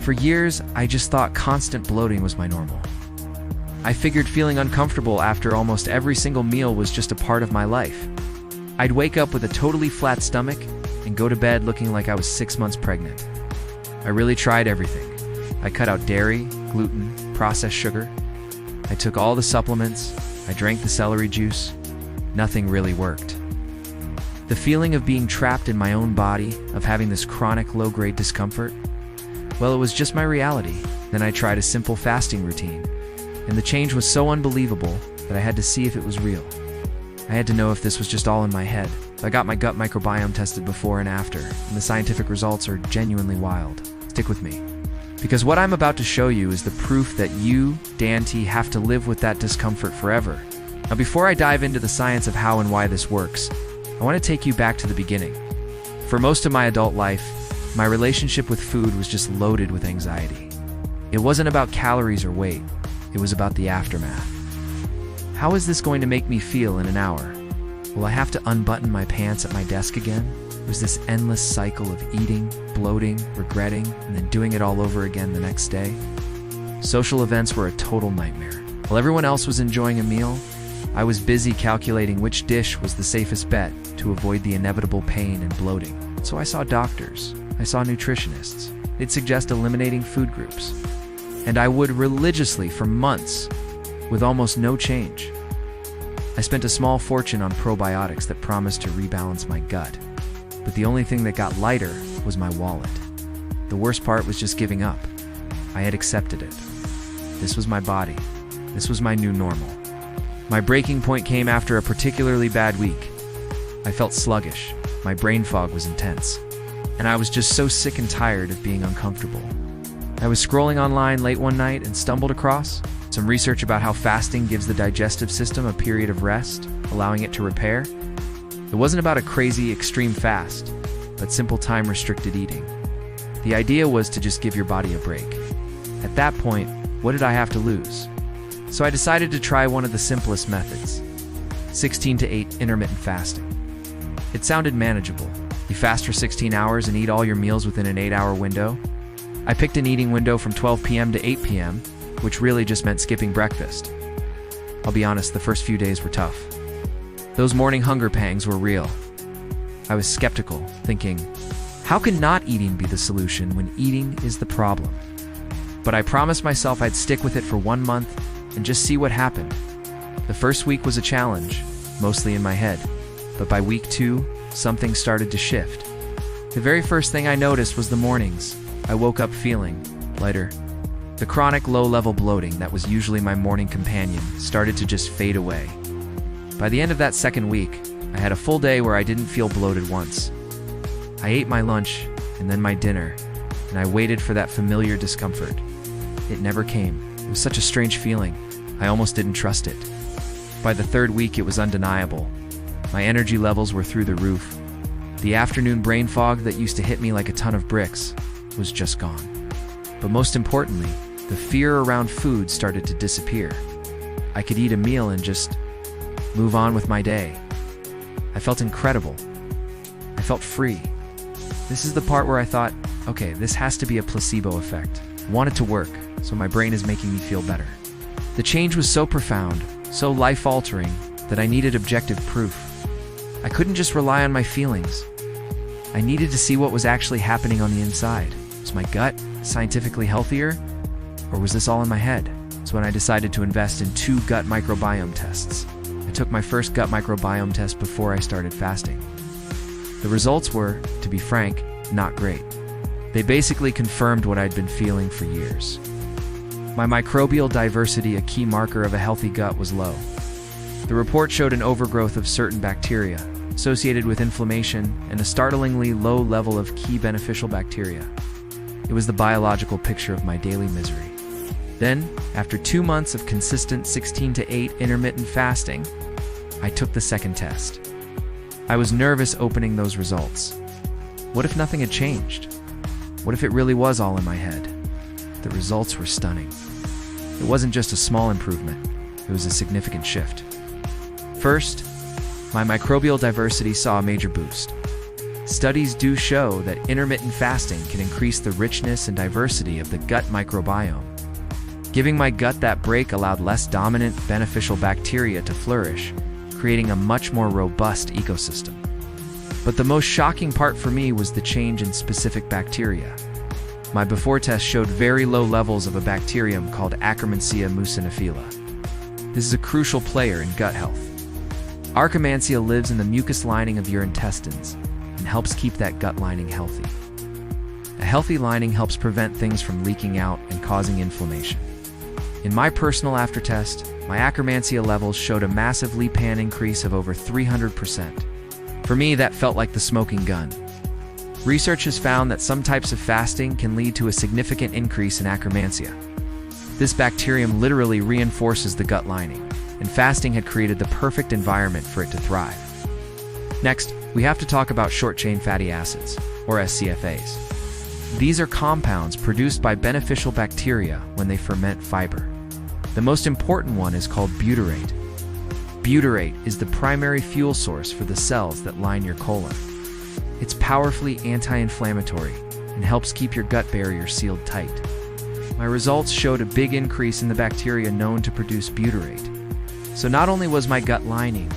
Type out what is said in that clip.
For years, I just thought constant bloating was my normal. I figured feeling uncomfortable after almost every single meal was just a part of my life. I'd wake up with a totally flat stomach and go to bed looking like I was 6 months pregnant. I really tried everything. I cut out dairy, gluten, processed sugar. I took all the supplements. I drank the celery juice. Nothing really worked. The feeling of being trapped in my own body, of having this chronic low-grade discomfort, well, it was just my reality. Then I tried a simple fasting routine, and the change was so unbelievable that I had to see if it was real. I had to know if this was just all in my head. I got my gut microbiome tested before and after, and the scientific results are genuinely wild. Stick with me, because what I'm about to show you is the proof that you, Dan T, have to live with that discomfort forever. Now, before I dive into the science of how and why this works, I want to take you back to the beginning. For most of my adult life, my relationship with food was just loaded with anxiety. It wasn't about calories or weight. It was about the aftermath. How is this going to make me feel in an hour? Will I have to unbutton my pants at my desk again? It was this endless cycle of eating, bloating, regretting, and then doing it all over again the next day. Social events were a total nightmare. While everyone else was enjoying a meal, I was busy calculating which dish was the safest bet to avoid the inevitable pain and bloating. So I saw doctors. I saw nutritionists. They'd suggest eliminating food groups. And I would religiously for months, with almost no change. I spent a small fortune on probiotics that promised to rebalance my gut. But the only thing that got lighter was my wallet. The worst part was just giving up. I had accepted it. This was my body. This was my new normal. My breaking point came after a particularly bad week. I felt sluggish. My brain fog was intense. And I was just so sick and tired of being uncomfortable. I was scrolling online late one night and stumbled across some research about how fasting gives the digestive system a period of rest, allowing it to repair. It wasn't about a crazy extreme fast, but simple time-restricted eating. The idea was to just give your body a break. At that point, what did I have to lose? So I decided to try one of the simplest methods, 16-8 intermittent fasting. It sounded manageable. You fast for 16 hours and eat all your meals within an 8-hour window. I picked an eating window from 12 p.m. to 8 p.m., which really just meant skipping breakfast. I'll be honest, the first few days were tough. Those morning hunger pangs were real. I was skeptical, thinking, how can not eating be the solution when eating is the problem? But I promised myself I'd stick with it for 1 month and just see what happened. The first week was a challenge, mostly in my head. But by week 2, something started to shift. The very first thing I noticed was the mornings. I woke up feeling lighter. The chronic low-level bloating that was usually my morning companion started to just fade away. By the end of that second week, I had a full day where I didn't feel bloated once. I ate my lunch and then my dinner, and I waited for that familiar discomfort. It never came. It was such a strange feeling. I almost didn't trust it. By the third week, it was undeniable. My energy levels were through the roof. The afternoon brain fog that used to hit me like a ton of bricks was just gone. But most importantly, the fear around food started to disappear. I could eat a meal and just move on with my day. I felt incredible. I felt free. This is the part where I thought, okay, this has to be a placebo effect. I want it to work, so my brain is making me feel better. The change was so profound, so life-altering, that I needed objective proof. I couldn't just rely on my feelings. I needed to see what was actually happening on the inside. Was my gut scientifically healthier? Or was this all in my head? That's when I decided to invest in 2 gut microbiome tests. I took my first gut microbiome test before I started fasting. The results were, to be frank, not great. They basically confirmed what I'd been feeling for years. My microbial diversity, a key marker of a healthy gut, was low. The report showed an overgrowth of certain bacteria, associated with inflammation, and a startlingly low level of key beneficial bacteria. It was the biological picture of my daily misery. Then, after 2 months of consistent 16-8 intermittent fasting, I took the second test. I was nervous opening those results. What if nothing had changed? What if it really was all in my head? The results were stunning. It wasn't just a small improvement, it was a significant shift. First, my microbial diversity saw a major boost. Studies do show that intermittent fasting can increase the richness and diversity of the gut microbiome. Giving my gut that break allowed less dominant, beneficial bacteria to flourish, creating a much more robust ecosystem. But the most shocking part for me was the change in specific bacteria. My before test showed very low levels of a bacterium called Akkermansia muciniphila. This is a crucial player in gut health. Akkermansia lives in the mucus lining of your intestines and helps keep that gut lining healthy. A healthy lining helps prevent things from leaking out and causing inflammation. In my personal aftertest, my Akkermansia levels showed a massive Lipan increase of over 300%. For me, that felt like the smoking gun. Research has found that some types of fasting can lead to a significant increase in Akkermansia. This bacterium literally reinforces the gut lining, and fasting had created the perfect environment for it to thrive. Next, we have to talk about short-chain fatty acids, or SCFAs. These are compounds produced by beneficial bacteria when they ferment fiber. The most important one is called butyrate. Butyrate is the primary fuel source for the cells that line your colon. It's powerfully anti-inflammatory and helps keep your gut barrier sealed tight. My results showed a big increase in the bacteria known to produce butyrate. So not only was my gut lining